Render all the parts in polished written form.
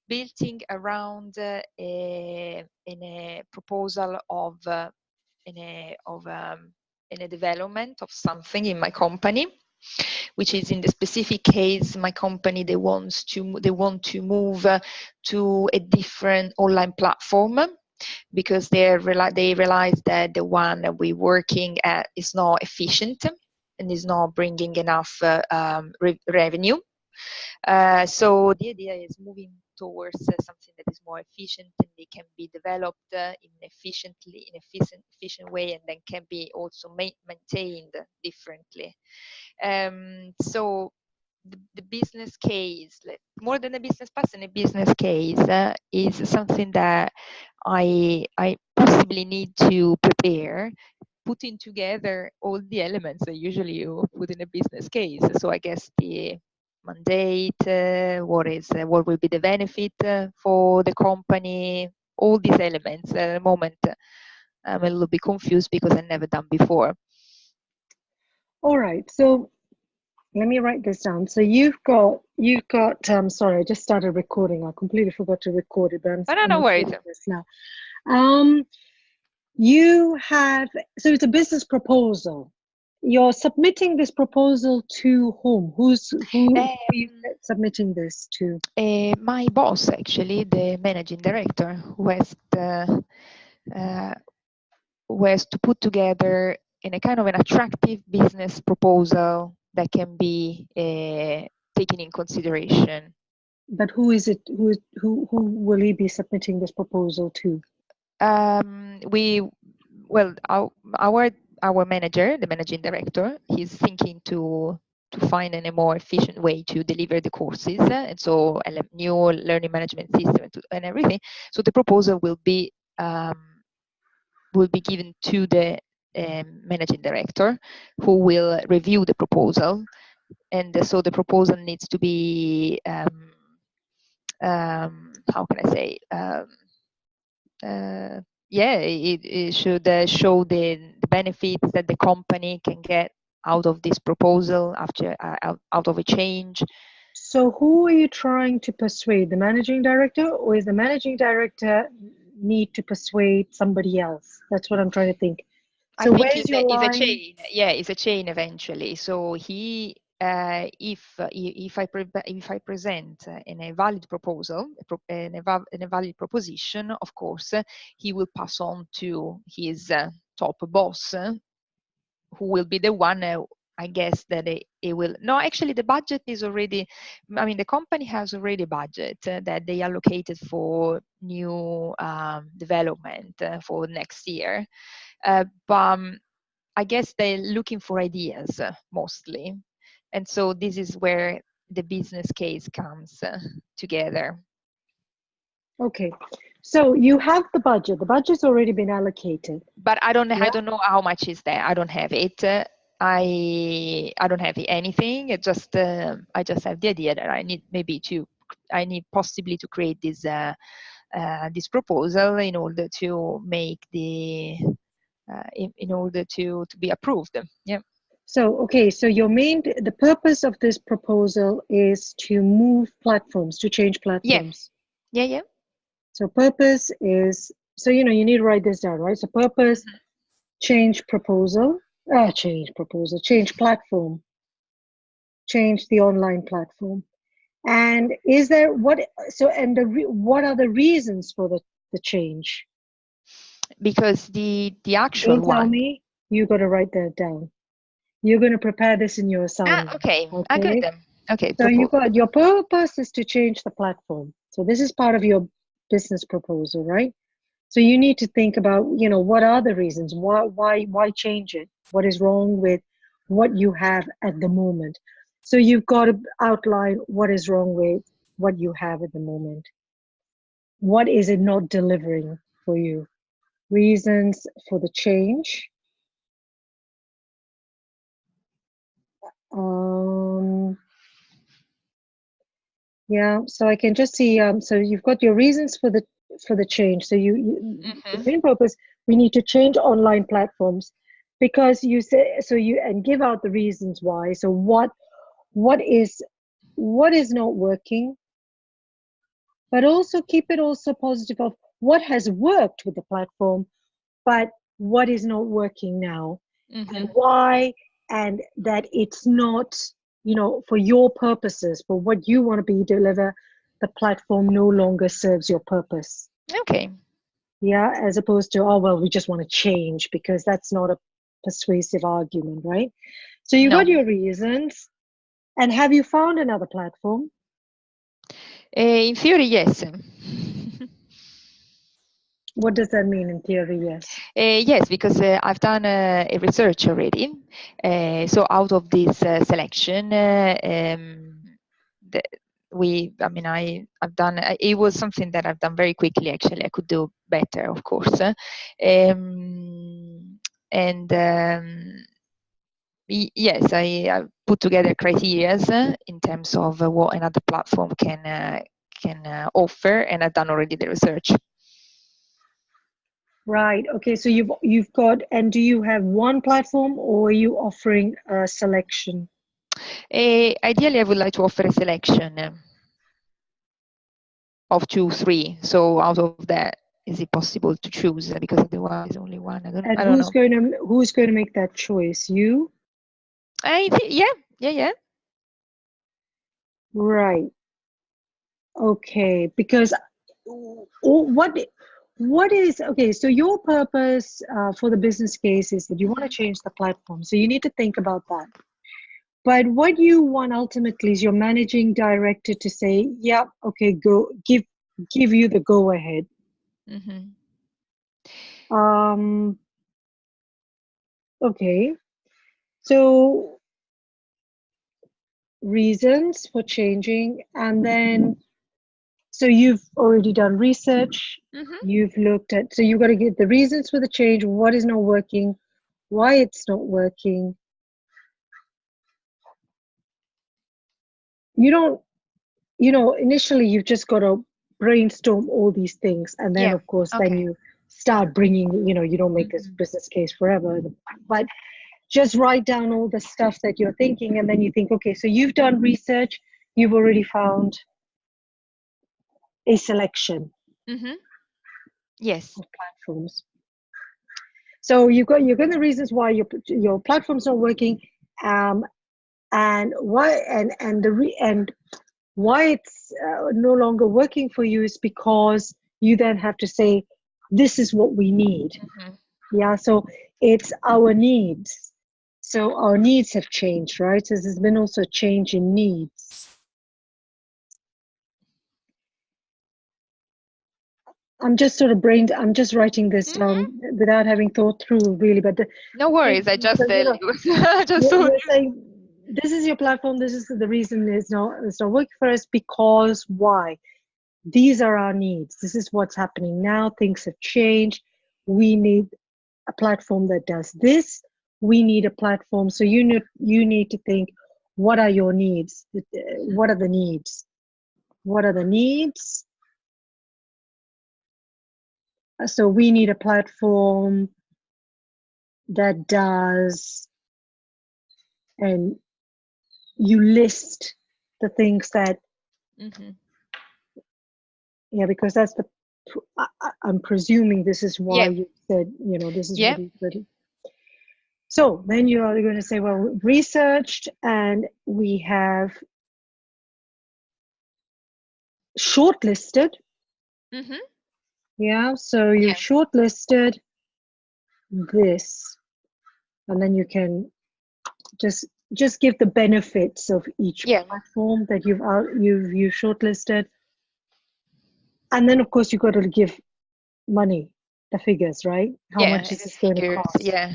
building around in a proposal of in a development of something in my company, which is in the specific case my company they want to move to a different online platform because they realize that the one that we're working at is not efficient and is not bringing enough revenue. So the idea is moving towards something that is more efficient and they can be developed in efficient way, and then can be also maintained differently. So the business case, more than a business person, a business case is something that I possibly need to prepare, putting together all the elements that usually you put in a business case. So I guess the mandate, what will be the benefit for the company, all these elements. At the moment, I'm a little bit confused because I've never done before. All right, so let me write this down. So you've got sorry, I just started recording. I completely forgot to record it, but I'm recording this now. You have, so it's a business proposal. You're submitting this proposal to whom? Who are you submitting this to? My boss, actually, the managing director, who has to put together in a kind of an attractive business proposal that can be taken in consideration. But who is it? Who will he be submitting this proposal to? Our manager, the managing director, he's thinking to find a more efficient way to deliver the courses, and so a new learning management system and everything. So the proposal will be given to the managing director, who will review the proposal, and so the proposal needs to be how can I say? It should show the benefits that the company can get out of this proposal after out of a change. So who are you trying to persuade? The managing director, or is the managing director need to persuade somebody else? That's what I'm trying to think. So I think it's a chain. Yeah, it's a chain eventually. So he, if I present a valid proposal, a valid proposition, of course, he will pass on to his top boss, who will be the one. I guess that it will. No, actually, the budget is already. I mean, the company has already a budget that they allocated for new development for next year. But I guess they're looking for ideas mostly. And so this is where the business case comes together. Okay, so you have the budget. The budget's already been allocated. But I don't know how much is there. I don't have it. I don't have anything. I just have the idea that I need possibly to create this proposal in order to make in order to be approved. Yeah. So, okay, so the purpose of this proposal is to move platforms, to change platforms. Yeah. So purpose is, so, you need to write this down, right? So purpose, change proposal, change platform, change the online platform. And is there, what are the reasons for the change? Because the actual Don't tell me, you got to write that down. You're going to prepare this in your assignment. Okay. I got them. Okay. So you got, your purpose is to change the platform. So this is part of your business proposal, right? So you need to think about, what are the reasons? Why change it? What is wrong with what you have at the moment? So you've got to outline what is wrong with what you have at the moment. What is it not delivering for you? Reasons for the change. Yeah, so I can just see, so you've got your reasons for the change. So the main purpose, we need to change online platforms, because you say, and give out the reasons why. So what is not working? but also keep it also positive of what has worked with the platform, but what is not working now, and why, and that it's not, for your purposes, for what you want to be deliver, the platform no longer serves your purpose. Okay. Yeah, as opposed to, oh, well, we just want to change, because that's not a persuasive argument, right? So you No. got your reasons. And have you found another platform? In theory, yes. What does that mean in theory? Yes. Yes, because I've done a research already. So out of this selection, the, I've done. It was something that I've done very quickly. Actually, I could do better, of course. And yes, I put together criteria in terms of what another platform can offer, and I've done already the research. Right. Okay. So you've got, and do you have one platform, or are you offering a selection? Ideally, I would like to offer a selection of 2, 3. So out of that, is it possible to choose? Because otherwise, there's only one. And I don't know. who's going to make that choice? You? Yeah. Right. Okay. Because what is okay? So your purpose for the business case is that you want to change the platform. So you need to think about that. But what you want ultimately is your managing director to say, "Yeah, okay, go give you the go ahead." Okay. So reasons for changing, and then so you've already done research. You've looked at, so you've got to get the reasons for the change, what is not working, why it's not working. You don't, initially you've just got to brainstorm all these things, and then Yeah. of course then Okay. you start bringing, you don't make this business case forever, but just write down all the stuff that you're thinking, and then you think, okay, so you've done research, you've already found a selection Yes. of platforms. So you've got the reasons why your platform's not working, and why, and why it's no longer working for you is because you then have to say, this is what we need. Yeah, so it's our needs. So our needs have changed, right? So there's been also a change in needs. I'm just writing this down without having thought through really, but no worries. I just just you're told you. saying this is your platform, this is the reason it's not working for us, because why? These are our needs. This is what's happening now. Things have changed. We need a platform that does this. We need a platform. So you need to think, what are your needs? What are the needs? What are the needs? So we need a platform that does, and you list the things that, yeah, because that's I'm presuming this is why you said, this is what you said. So then you are going to say, well, we researched and we have shortlisted. Yeah, so you've shortlisted this, and then you can just give the benefits of each platform that you've shortlisted, and then of course you've got to give money, the figures, right? How much is this going to cost? Yeah.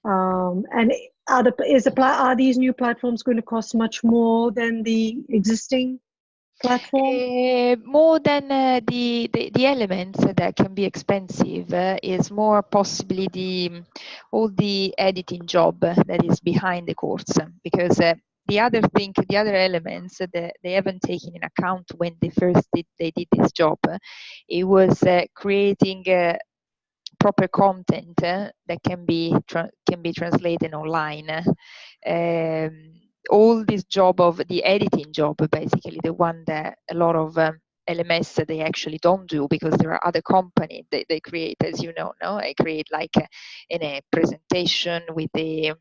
And are these new platforms going to cost much more than the existing platform? More than the elements that can be expensive is more possibly all the editing job that is behind the course, because the other elements that they haven't taken in account when they did this job, it was creating proper content that can be translated online. All this job of the editing job, basically the one that a lot of LMS they actually don't do, because there are other companies they create, as you know, no? I create like in a presentation with the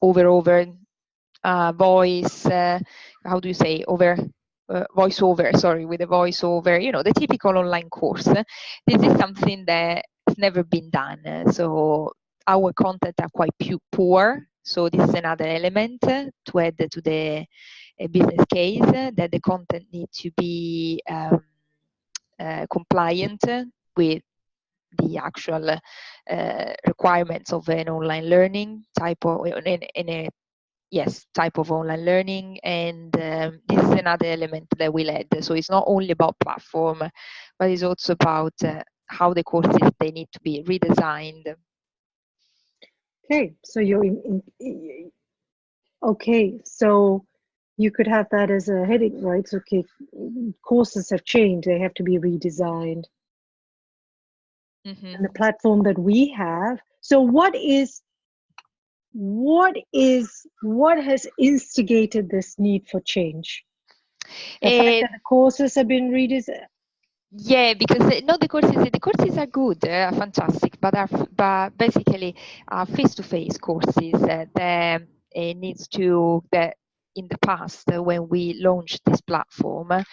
over voice, how do you say, voiceover, sorry, with a voiceover, the typical online course. This is something that has never been done. So our content are quite poor. So this is another element to add to the business case, that the content needs to be compliant with the actual requirements of an online learning type of in a type of online learning. And this is another element that we'll add. So it's not only about platform, but it's also about how the courses, they need to be redesigned. Okay, so okay, so you could have that as a heading, right? So, okay, courses have changed, they have to be redesigned. And the platform that we have. So what has instigated this need for change? The fact that the courses have been redesigned. Yeah, because the courses are good, are fantastic, but basically face-to-face courses that needs to that in the past when we launched this platform,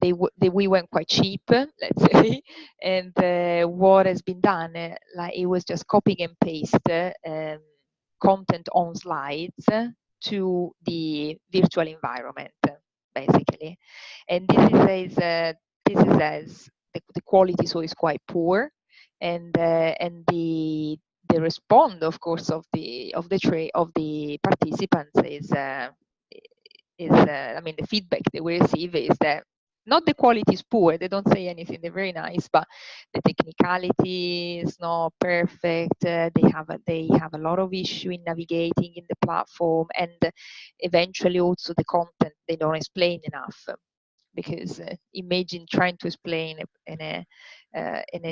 we went quite cheap, let's say, and what has been done, like it was just copying and paste content on slides to the virtual environment, basically. And this is as the quality, so is quite poor, and the response, of course, of the participants is I mean, the feedback that we receive is that not the quality is poor, they don't say anything, they're very nice, but the technicality is not perfect. They have a lot of issue in navigating in the platform, and eventually also the content they don't explain enough, because imagine trying to explain in a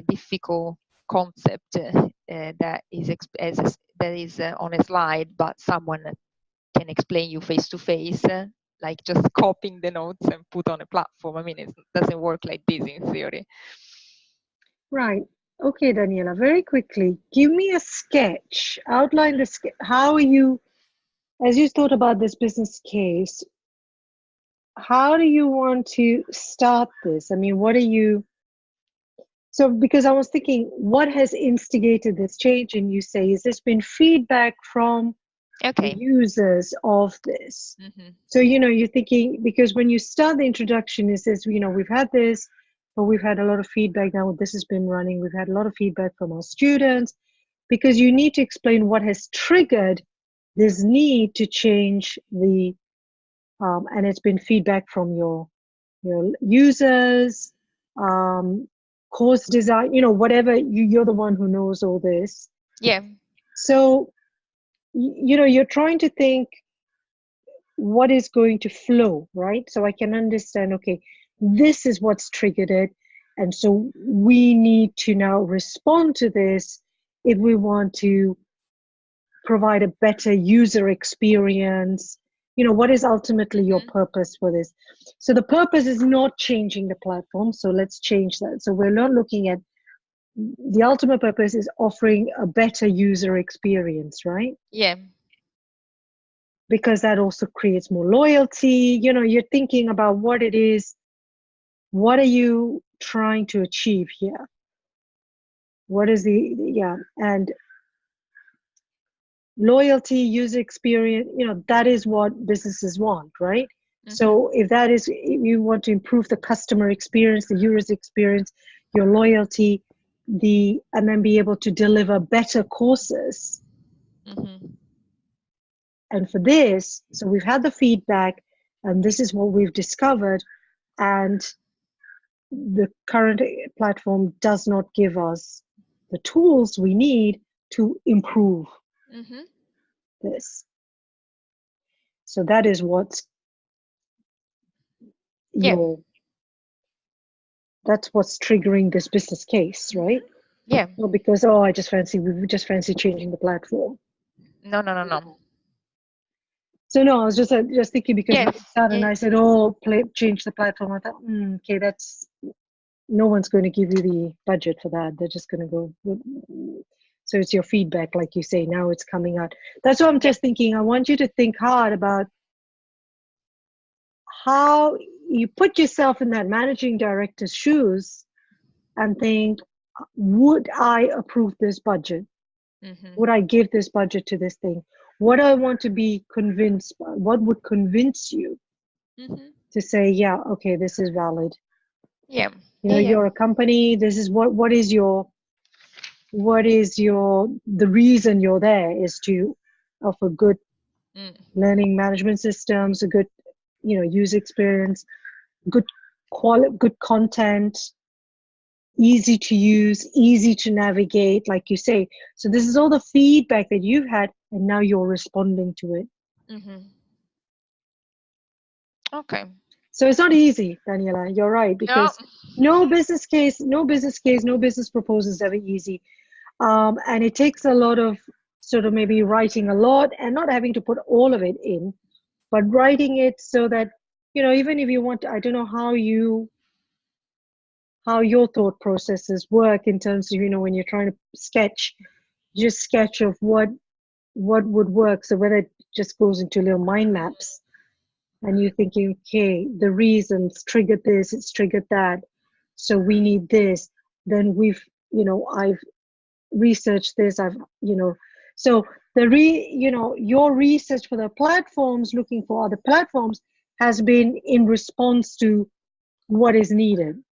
difficult concept that is on a slide, but someone can explain you face to face, like just copying the notes and put on a platform. I mean, it doesn't work like this in theory. Right. Okay, Daniela, very quickly, give me a sketch, outline the sketch. How you, as you thought about this business case, how do you want to start this? I mean, so because I was thinking, what has instigated this change? And you say, has this been feedback from the users of this? So, you're thinking, because when you start the introduction, it says, we've had this, but we've had a lot of feedback now. This has been running. We've had a lot of feedback from our students, because you need to explain what has triggered this need to change the, and it's been feedback from your users, course design, whatever. You're the one who knows all this. Yeah. So, you're trying to think what is going to flow, right? So I can understand, okay, this is what's triggered it. And so we need to now respond to this if we want to provide a better user experience. What is ultimately your purpose for this? So the purpose is not changing the platform. So let's change that. So we're not looking at the ultimate purpose is offering a better user experience, right? Yeah. Because that also creates more loyalty. You're thinking about what it is. What are you trying to achieve here? What is and loyalty, user experience, that is what businesses want, right? So if you want to improve the customer experience, the user experience, your loyalty, and then be able to deliver better courses. And for this, so we've had the feedback, and this is what we've discovered, and the current platform does not give us the tools we need to improve this. So that is what's that's what's triggering this business case, right? Yeah. Not because we just fancy changing the platform. No. So no, I was just thinking because when Yes, you started and yes, I said, oh, change the platform. I thought, okay, that's no one's going to give you the budget for that. They're just going to go. So it's your feedback, like you say. Now it's coming out. That's what I'm yeah. just thinking. I want you to think hard about how you put yourself in that managing director's shoes and think, would I approve this budget? Mm-hmm. Would I give this budget to this thing? What do I want to be convinced by? What would convince you Mm-hmm. to say, yeah, okay, this is valid? Yeah, You know, yeah, yeah. you're a company. This is what is your the reason you're there is to offer good Mm. learning management systems, a good, user experience, good good content, easy to use, easy to navigate, like you say. So this is all the feedback that you've had, and now you're responding to it. Mm-hmm. Okay. So it's not easy, Daniela. You're right, No. because no business proposal is ever easy. And it takes a lot of sort of maybe writing a lot and not having to put all of it in, but writing it so that, even if you want to, I don't know how your thought processes work in terms of, when you're trying to sketch of what would work. So whether it just goes into little mind maps and you're thinking, okay, the reasons triggered this, it's triggered that. So we need this. Then I've researched this. So your research for the platforms, looking for other platforms, has been in response to what is needed.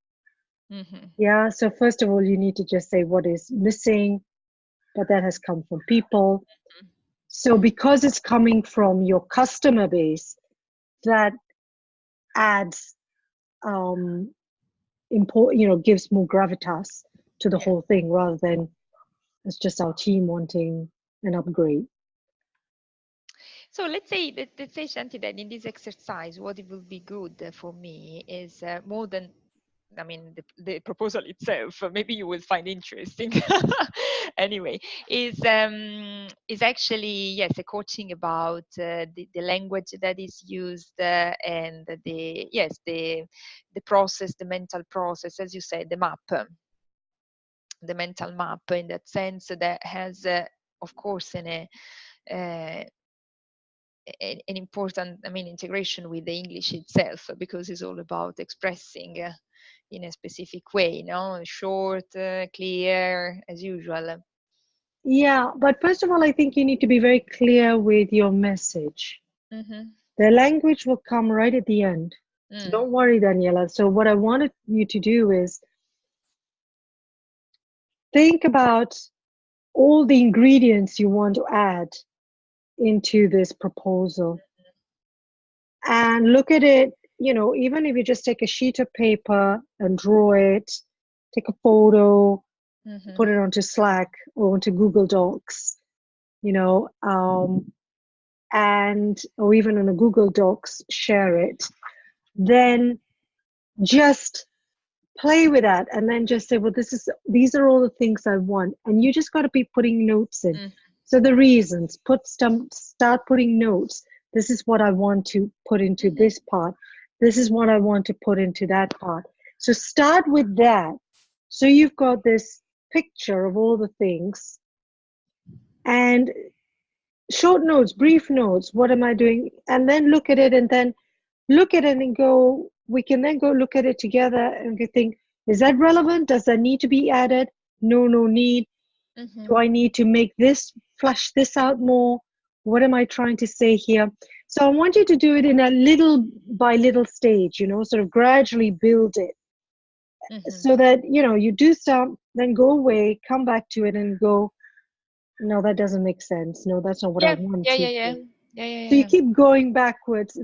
Mm-hmm. Yeah. So first of all, you need to just say what is missing, but that has come from people. So because it's coming from your customer base, that adds gives more gravitas to the Yeah. whole thing rather than it's just our team wanting an upgrade. So let's say, Shanti, that in this exercise, what it will be good for me is more than, I mean, the proposal itself. Maybe you will find interesting. Anyway, is actually, yes, a coaching about the language that is used, and the process, the mental process, as you said, the mental map, in that sense, that has, of course, uh, an important, I mean, integration with the English itself, because it's all about expressing in a specific way, short, clear, as usual. Yeah, but first of all, I think you need to be very clear with your message. Mm-hmm. The language will come right at the end. So Mm. don't worry, Daniela. So what I wanted you to do is think about all the ingredients you want to add into this proposal and look at it, even if you just take a sheet of paper and draw it, take a photo, Mm-hmm. put it onto Slack or onto Google Docs, and or even on a Google Docs, share it. Then just play with that and then just say, well, these are all the things I want. And you just got to be putting notes in. Mm. So the reasons, start putting notes. This is what I want to put into Mm-hmm. this part. This is what I want to put into that part. So start with that. So you've got this picture of all the things and short notes, brief notes. What am I doing? And then look at it and go, we can then go look at it together and think, is that relevant? Does that need to be added? No need. Mm-hmm. Do I need to make this, flush this out more? What am I trying to say here? So I want you to do it in a little by little stage, sort of gradually build it Mm-hmm. so that, you do some, then go away, come back to it and go, no, that doesn't make sense. No, that's not what I Yeah, want yeah, to yeah, yeah, do. yeah, yeah, So you yeah. keep going backwards.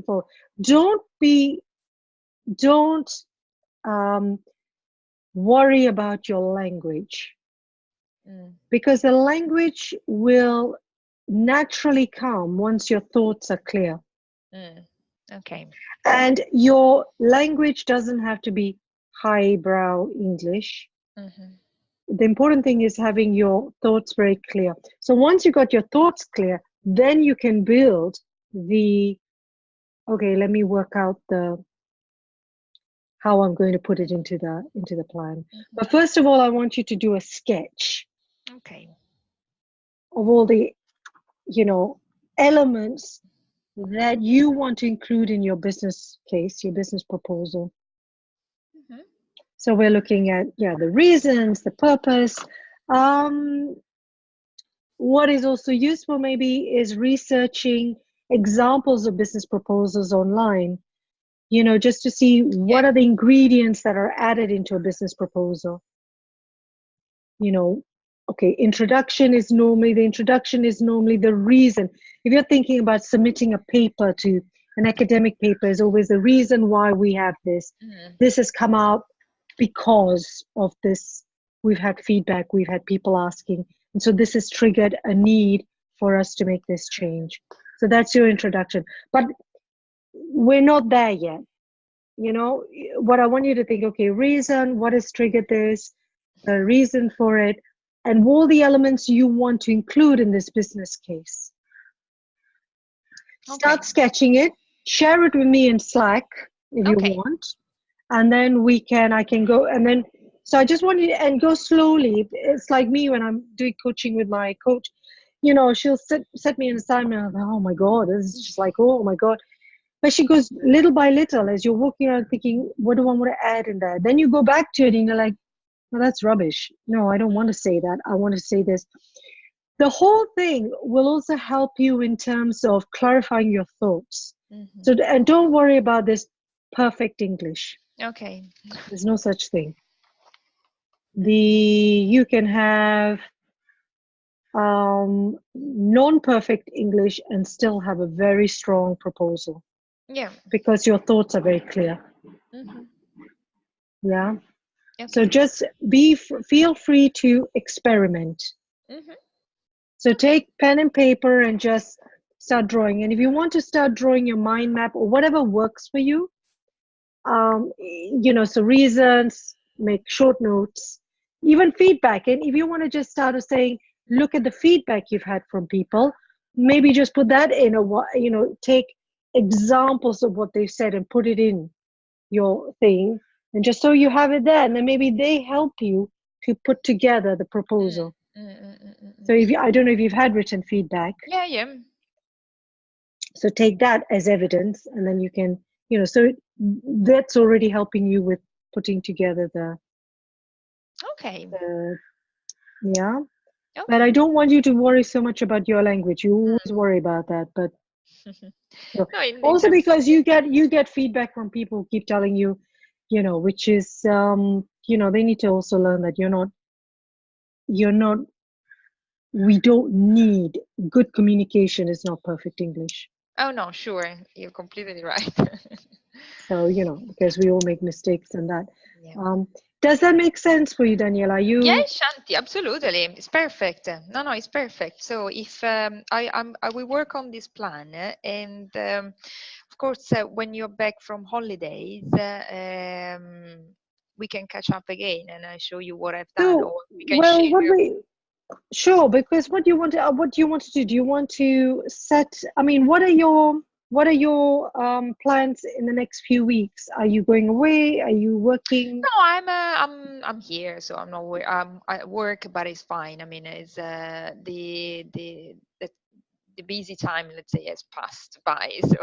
Don't don't worry about your language Mm. because the language will naturally come once your thoughts are clear. Mm. Okay. And your language doesn't have to be highbrow English. Mm-hmm. The important thing is having your thoughts very clear. So once you got your thoughts clear, then you can build the, okay, let me work out the how I'm going to put it into the plan. But first of all, I want you to do a sketch Okay. of all the, you know, elements that you want to include in your business case, your business proposal. Mhm. So we're looking at, yeah, the reasons, the purpose. What is also useful maybe is researching examples of business proposals online, you know, just to see Yeah. what are the ingredients that are added into a business proposal. You know, okay, the introduction is normally the reason. If you're thinking about submitting a paper to an academic paper, is always the reason why we have this. Mhm. This has come out because of this. We've had feedback, we've had people asking. And so this has triggered a need for us to make this change. So that's your introduction. But we're not there yet. You know, what I want you to think, okay, reason, what has triggered this, the reason for it, and all the elements you want to include in this business case. Okay. Start sketching it, share it with me in Slack if you Okay. want, and then I can go, and then, so I just want you to, and go slowly. It's like me when I'm doing coaching with my coach, you know, she'll set me an assignment. I'm like, oh my God, this is just like, oh my God. But she goes little by little as you're walking around thinking, what do I want to add in there? Then you go back to it and you're like, no, that's rubbish. No, I don't want to say that. I want to say this. The whole thing will also help you in terms of clarifying your thoughts. Mhm. So, and don't worry about this perfect English. Okay. There's no such thing. You can have non-perfect English and still have a very strong proposal Yeah. because your thoughts are very clear. Mhm. Yeah. So Okay. just feel free to experiment. Mhm. So Okay. take pen and paper and just start drawing. And if you want to start drawing your mind map or whatever works for you, you know, so reasons, make short notes, even feedback. And if you want to just start saying, look at the feedback you've had from people, maybe just put that in you know, take examples of what they've said and put it in your thing, and just so you have it there, and then maybe they help you to put together the Mm. proposal. Mm, mm, mm, mm, So mm. if you, I don't know if you've had written feedback, Yeah. Yeah. so take that as evidence, and then you can, you know, so that's already helping you with putting together Okay. the yeah. But I Okay. don't want you to worry so much about your language. You always worry about that, but you know, No, in also terms of because you get feedback from people who keep telling you, you know, which is you know, they need to also learn that you're not we don't need good communication is not perfect English. oh no, sure, you're completely right. So, you know, because we all make mistakes and that. Yeah. Um, does that make sense for you, Daniela? Yeah, You Shanti, absolutely. It's perfect. No, no, it's perfect. So if I will work on this plan, and of course, when you're back from holidays, we can catch up again, and I show you what I've done, so or we can well, share. what we sure, because what do you want to do? Do you want to set, I mean, what are your plans in the next few weeks? Are you going away? Are you working? No, I'm here, so I'm not I'm at work, but it's fine. I mean, it's the busy time, let's say, has passed by. So,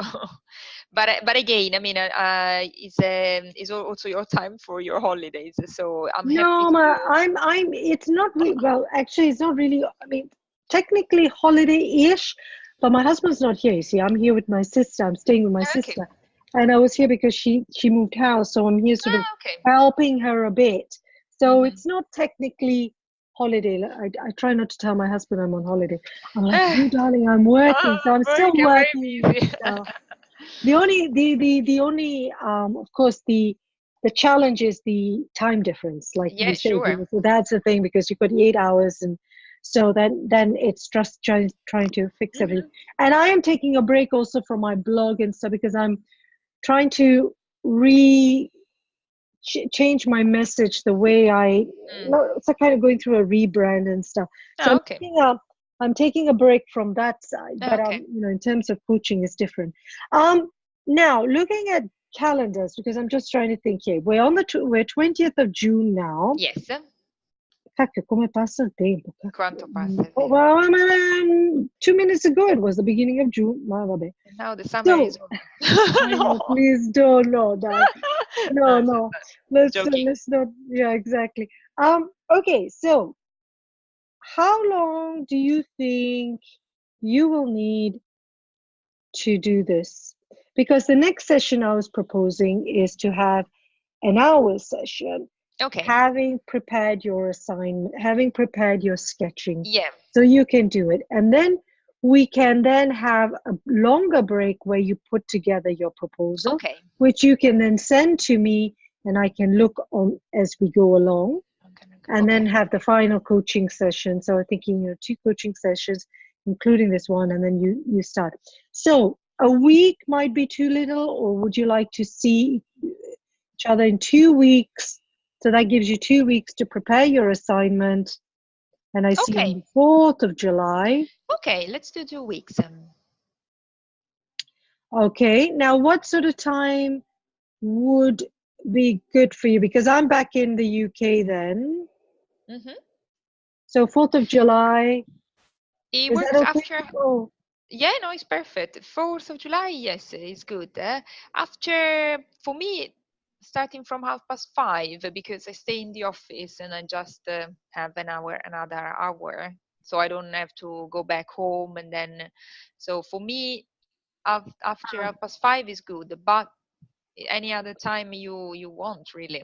but again, I mean, it's also your time for your holidays. So I'm happy No, to. it's not well, actually, it's not really, I mean, technically holiday-ish, but my husband's not here. You see, I'm here with my sister. I'm staying with my Okay. sister. And I was here because she moved house, so I'm here sort of Okay. helping her a bit. So Mm-hmm. it's not technically holiday. I try not to tell my husband I'm on holiday. I'm like, no, darling, I'm working. So I'm still Very, working very and busy. stuff. The only of course the challenge is the time difference, like Yeah, you said, you know, sure. so that's the thing because you've got 8 hours, and so then it's just trying to fix everything. Hmm. And I am taking a break also from my blog and stuff because I'm trying to re change my message the way I, Mm. no, it's like kind of going through a rebrand and stuff. So Oh, okay. I'm taking a break from that side, but Okay. in terms of coaching, it's different. Now looking at calendars, because I'm just trying to think here. We're 20th of June now. Yes. Cacchio, come passa il tempo? Quanto passa, è vero. Well, 2 minutes ago it was the beginning of June. Ma vabbè. Now the summer is So over. I know, No. please don't know that. No, No, it's no. just Let's joking. let's not. Yeah, exactly. Okay, so how long do you think you will need to do this? Because the next session I was proposing is to have an hour session, Okay. having prepared your assignment, having prepared your sketching, Yeah. so you can do it. And then we can then have a longer break where you put together your proposal, Okay. which you can then send to me and I can look on as we go along. And then have the final coaching session. So I'm thinking, 2 coaching sessions, including this one, and then you start. So a week might be too little, or would you like to see each other in 2 weeks? So that gives you 2 weeks to prepare your assignment. And I see on the 4th of July. Okay, let's do 2 weeks. Okay, now what sort of time would be good for you? Because I'm back in the UK then. Mm-hmm. So 4th of July. It Is that works okay? after. Oh. Yeah, no, it's perfect. 4th of July, yes, it's good. After, for me, starting from 5:30, because I stay in the office and I just have another hour. So I don't have to go back home and then. So for me, after 5:30 is good, but any other time you want, really.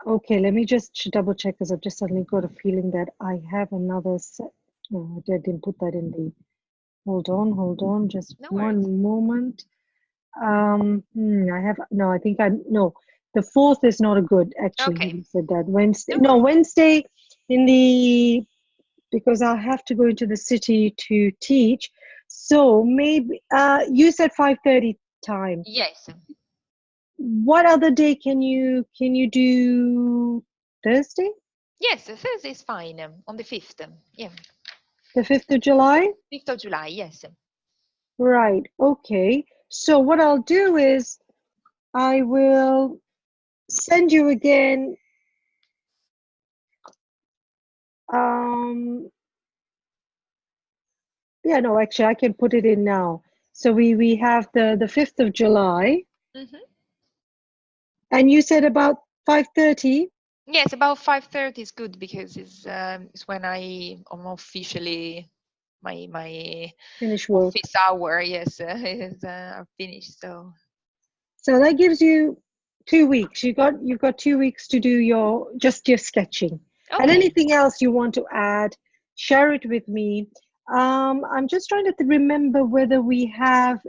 Okay, let me just double check because I've just suddenly got a feeling that I have another set. No, I didn't put that in the. Hold on, just No worries. one moment. I have no. I think I'm no. The 4th is not a good. Actually, Okay, having said that, Wednesday. no No, worries. Wednesday in the because I'll have to go into the city to teach. So maybe you said 5:30 time. Yes. What other day can you do? Thursday? Yes, Thursday is fine. On the 5th. Yeah, The 5th of July? 5th of July, yes. Right. Okay. So what I'll do is I will send you again. Yeah, no, actually I can put it in now. So we have the 5th of July. Mm-hmm. And you said about 5:30? Yes, about 5:30 is good because it's when I'm officially my Finish work. office hour. Yes, is finished. So that gives you 2 weeks. You've got 2 weeks to do your sketching. And Okay. anything else you want to add, share it with me. I'm just trying to remember whether we have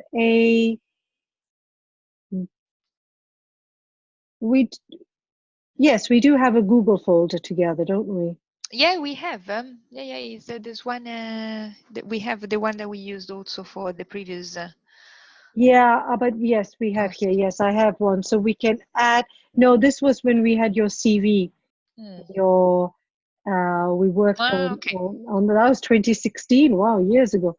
we yes, we do have a Google folder together, don't we? Yeah, we have. Yeah. Is this one that we have the one that we used also for the previous. Yeah, but yes, we have here. Yes, I have one. So we can add. No, this was when we had your CV. Your we worked Okay. on that was 2016. Wow, years ago.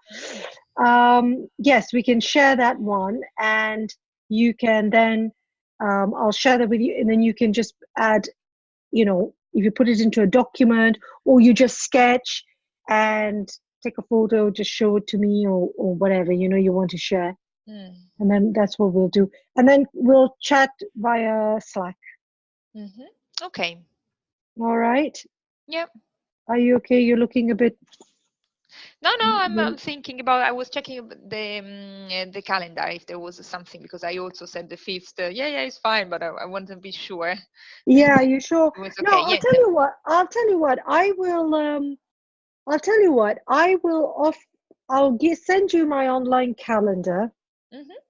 Yes, we can share that one, and you can then I'll share that with you, and then you can just add, if you put it into a document or you just sketch and take a photo, just show it to me or whatever you want to share, and then that's what we'll do, and then we'll chat via Slack. Okay. All right. Yep. Are you okay? You're looking a bit. No, I'm thinking about. I was checking the calendar if there was something because I also said the 5th. Yeah, it's fine, but I want to be sure. Yeah, you sure? It was No, okay. I'll Yes. tell you what. I will. I'll tell you what. I will off. Send you my online calendar.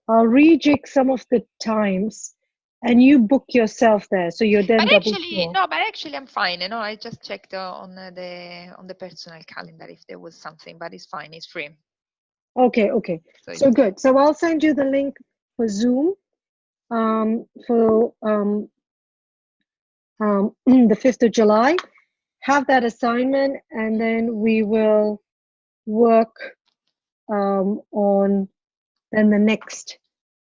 I'll rejig some of the times, and you book yourself there, so you're then But double actually, sure. no. But actually, I'm fine. I just checked on the personal calendar if there was something, but it's fine. It's free. Okay. So it's So okay. good. So I'll send you the link for Zoom. For the 5th of July. Have that assignment, and then we will work on then the next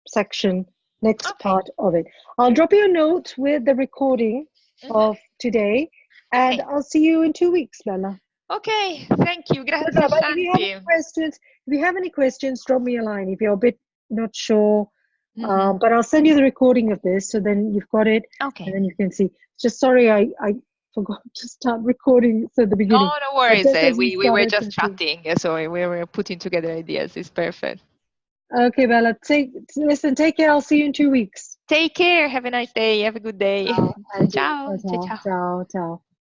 section, next Okay. part of it. I'll drop you a note with the recording of today, and Okay. I'll see you in 2 weeks, Bella. Okay. Thank you. Good Grazie, luck. But Shanti. if you have any questions, drop me a line if you're a bit not sure. Mhm. But I'll send you the recording of this, so then you've got it, Okay. and then you can see. Just sorry, I forgot to start recording at the No, beginning. no But worries. just as we We were started just talking. chatting, so we were putting together ideas. It's perfect. Okay, Bella. Listen. Take care. I'll see you in 2 weeks. Take care. Have a nice day. Have a good day. Ciao, Angie. Ciao. Ciao, Ciao, ciao, ciao. ciao, ciao.